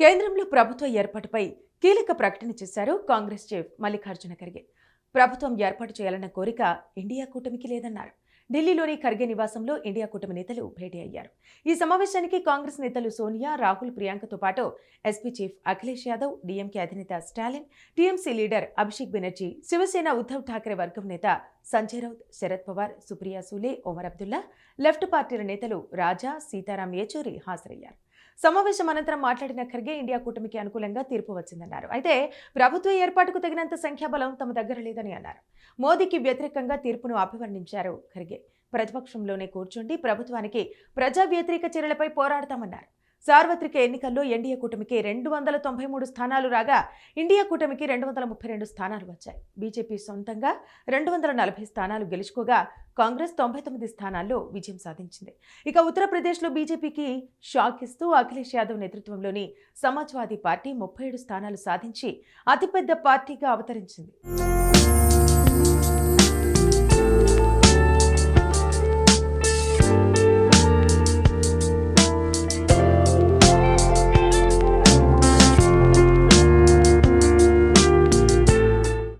కేంద్రంలో ప్రభుత్వ ఏర్పాటుపై కీలక ప్రకటన చేశారు కాంగ్రెస్ చీఫ్ మల్లికార్జున ఖర్గే. ప్రభుత్వం ఏర్పాటు చేయాలన్న కోరిక ఇండియా కూటమికి లేదన్నారు. ఢిల్లీలోని ఖర్గే నివాసంలో ఇండియా కూటమి నేతలు భేటీ అయ్యారు. ఈ సమావేశానికి కాంగ్రెస్ నేతలు సోనియా, రాహుల్, ప్రియాంకతో పాటు SP chief Akhilesh Yadav, DMK అధినేత స్టాలిన్, టీఎంసీ లీడర్ అభిషేక్ బెనర్జీ, శివసేన ఉద్ధవ్ ఠాక్రే వర్గం నేత సంజయ్ రౌత్, శరద్ పవార్, సుప్రియా సూలే, ఒమర్ అబ్దుల్లా, లెఫ్ట్ పార్టీల నేతలు రాజా, సీతారాం యేచూరి హాజరయ్యారు. సమావేశం అనంతరం మాట్లాడిన ఖర్గే ఇండియా కూటమికి అనుకూలంగా తీర్పు వచ్చిందన్నారు. అయితే ప్రభుత్వ ఏర్పాటుకు తగినంత సంఖ్యాబలం తమ దగ్గర లేదని అన్నారు. మోదీకి వ్యతిరేకంగా తీర్పును అభివర్ణించారు ఖర్గే. ప్రతిపక్షంలోనే కూర్చుండి ప్రభుత్వానికి ప్రజా వ్యతిరేక చర్యలపై పోరాడతామన్నారు. సార్వత్రిక ఎన్నికల్లో ఎన్డీఏ కూటమికి 293 స్థానాలు రాగా ఇండియా కూటమికి 232 స్థానాలు వచ్చాయి. బీజేపీ సొంతంగా 240 స్థానాలు గెలుచుకోగా కాంగ్రెస్ 99 స్థానాల్లో విజయం సాధించింది. ఇక ఉత్తరప్రదేశ్లో బీజేపీకి షాక్ ఇస్తూ అఖిలేష్ యాదవ్ నేతృత్వంలోని సమాజ్వాదీ పార్టీ 37 స్థానాలు సాధించి అతిపెద్ద పార్టీగా అవతరించింది.